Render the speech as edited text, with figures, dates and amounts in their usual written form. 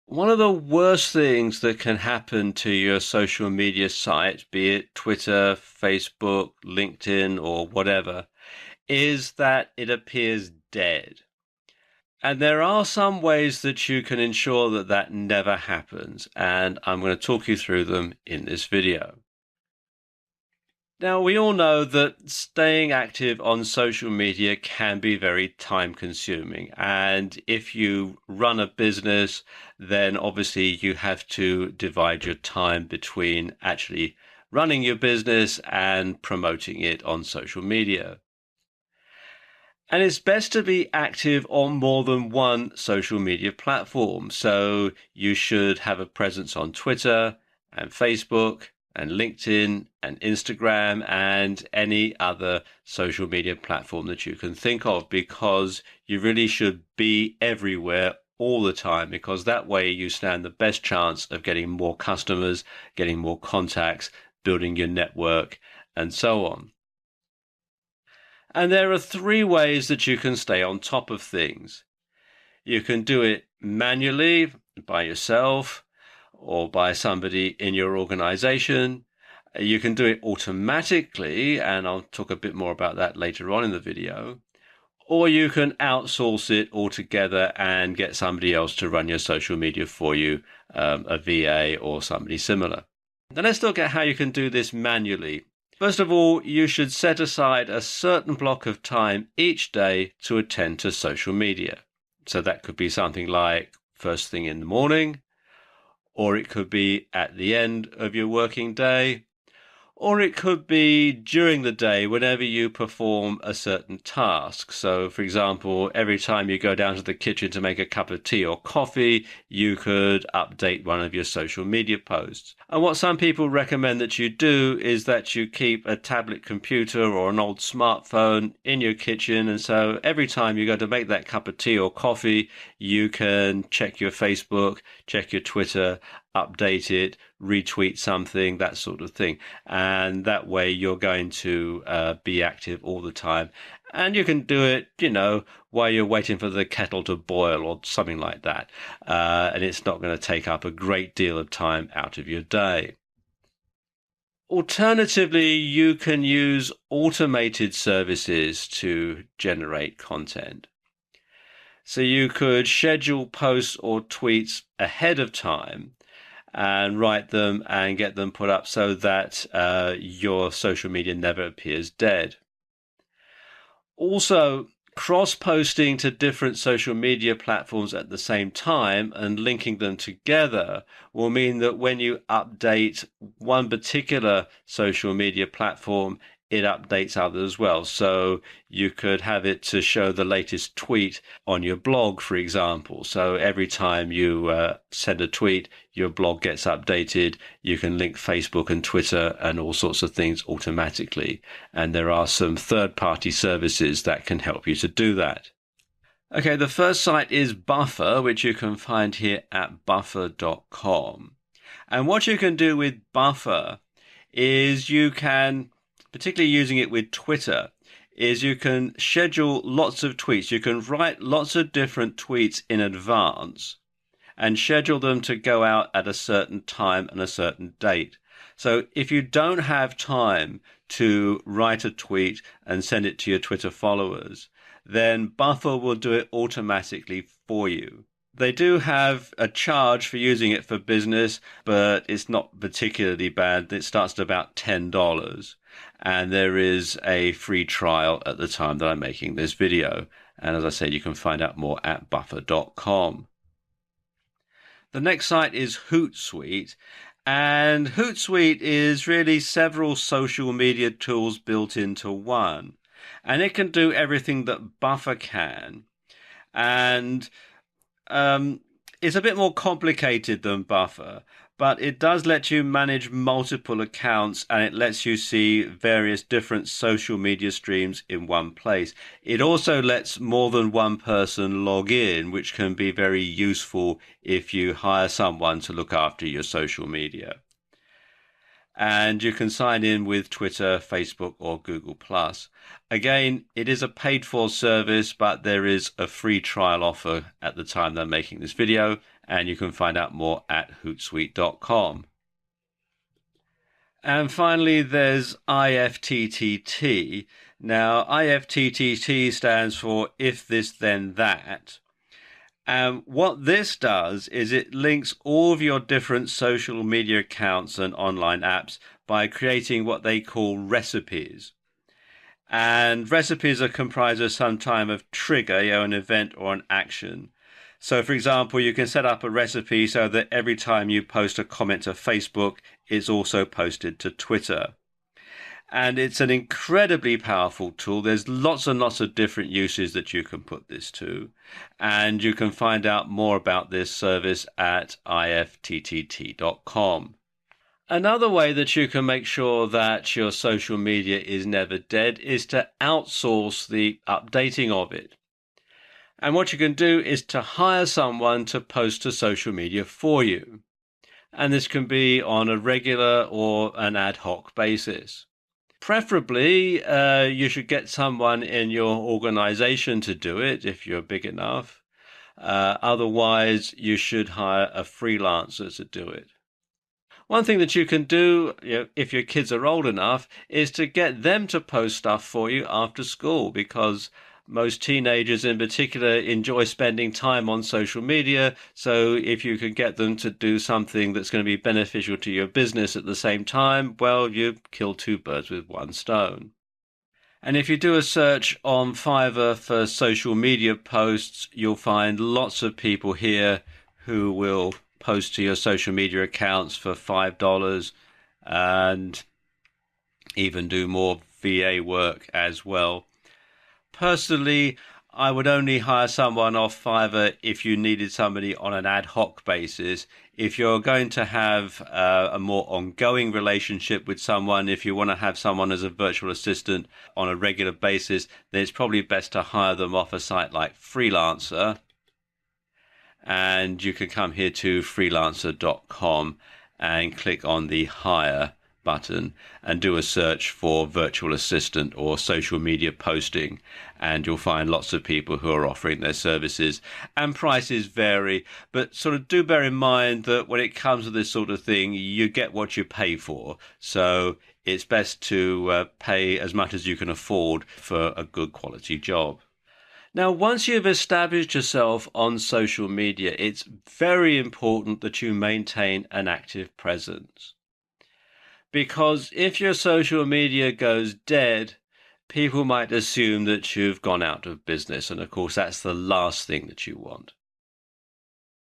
One of the worst things that can happen to your social media site, be it Twitter, Facebook, LinkedIn, or whatever, is that it appears dead. And there are some ways that you can ensure that that never happens, and I'm going to talk you through them in this video. Now, we all know that staying active on social media can be very time consuming. And if you run a business, then obviously you have to divide your time between actually running your business and promoting it on social media. And it's best to be active on more than one social media platform. So you should have a presence on Twitter and Facebook and LinkedIn and Instagram and any other social media platform that you can think of, because you really should be everywhere all the time, because that way you stand the best chance of getting more customers, getting more contacts, building your network, and so on. And there are three ways that you can stay on top of things. You can do it manually by yourself or by somebody in your organization. You can do it automatically, and I'll talk a bit more about that later on in the video. Or you can outsource it altogether and get somebody else to run your social media for you, a VA or somebody similar. Now let's look at how you can do this manually. First of all, you should set aside a certain block of time each day to attend to social media. So that could be something like first thing in the morning, or it could be at the end of your working day, or it could be during the day whenever you perform a certain task. So, for example, every time you go down to the kitchen to make a cup of tea or coffee, you could update one of your social media posts. And what some people recommend that you do is that you keep a tablet computer or an old smartphone in your kitchen. And so every time you go to make that cup of tea or coffee, you can check your Facebook, check your Twitter, update it, retweet something, that sort of thing. And that way you're going to be active all the time. And you can do it, while you're waiting for the kettle to boil or something like that. And it's not going to take up a great deal of time out of your day. Alternatively, you can use automated services to generate content. So you could schedule posts or tweets ahead of time and write them and get them put up so that your social media never appears dead. Also, cross-posting to different social media platforms at the same time and linking them together will mean that when you update one particular social media platform, it updates others as well. So you could have it to show the latest tweet on your blog, for example. So every time you send a tweet, your blog gets updated. You can link Facebook and Twitter and all sorts of things automatically. And there are some third-party services that can help you to do that. Okay, the first site is Buffer, which you can find here at buffer.com. And what you can do with Buffer is you can, particularly using it with Twitter, is you can schedule lots of tweets. You can write lots of different tweets in advance and schedule them to go out at a certain time and a certain date. So if you don't have time to write a tweet and send it to your Twitter followers, then Buffer will do it automatically for you. They do have a charge for using it for business, but it's not particularly bad. It starts at about $10. And there is a free trial at the time that I'm making this video. And as I said, you can find out more at buffer.com. The next site is Hootsuite. And Hootsuite is really several social media tools built into one. And it can do everything that Buffer can. And it's a bit more complicated than Buffer, but it does let you manage multiple accounts and it lets you see various different social media streams in one place. It also lets more than one person log in, which can be very useful if you hire someone to look after your social media. and you can sign in with Twitter, Facebook, or Google+. Again, it is a paid-for service, but there is a free trial offer at the time that I'm making this video, and you can find out more at hootsuite.com. And finally, there's IFTTT. Now, IFTTT stands for If This Then That. And what this does is it links all of your different social media accounts and online apps by creating what they call recipes. And recipes are comprised of some type of trigger, an event or an action. So, for example, you can set up a recipe so that every time you post a comment to Facebook, it's also posted to Twitter. And it's an incredibly powerful tool. There's lots and lots of different uses that you can put this to. And you can find out more about this service at ifttt.com. Another way that you can make sure that your social media is never dead is to outsource the updating of it. And what you can do is to hire someone to post to social media for you. And this can be on a regular or an ad hoc basis. Preferably, you should get someone in your organization to do it if you're big enough. Otherwise, you should hire a freelancer to do it. One thing that you can do, if your kids are old enough, is to get them to post stuff for you after school, because most teenagers in particular enjoy spending time on social media. So if you can get them to do something that's going to be beneficial to your business at the same time, well, you kill two birds with one stone. And if you do a search on Fiverr for social media posts, you'll find lots of people here who will post to your social media accounts for $5 and even do more VA work as well. Personally, I would only hire someone off Fiverr if you needed somebody on an ad hoc basis. If you're going to have a more ongoing relationship with someone, if you want to have someone as a virtual assistant on a regular basis, then it's probably best to hire them off a site like Freelancer. And you can come here to freelancer.com and click on the hire button and do a search for virtual assistant or social media posting, and you'll find lots of people who are offering their services, and prices vary, but sort of do bear in mind that when it comes to this sort of thing, you get what you pay for. So it's best to pay as much as you can afford for a good quality job. Now, once you've established yourself on social media, it's very important that you maintain an active presence. Because if your social media goes dead, people might assume that you've gone out of business. And of course, that's the last thing that you want.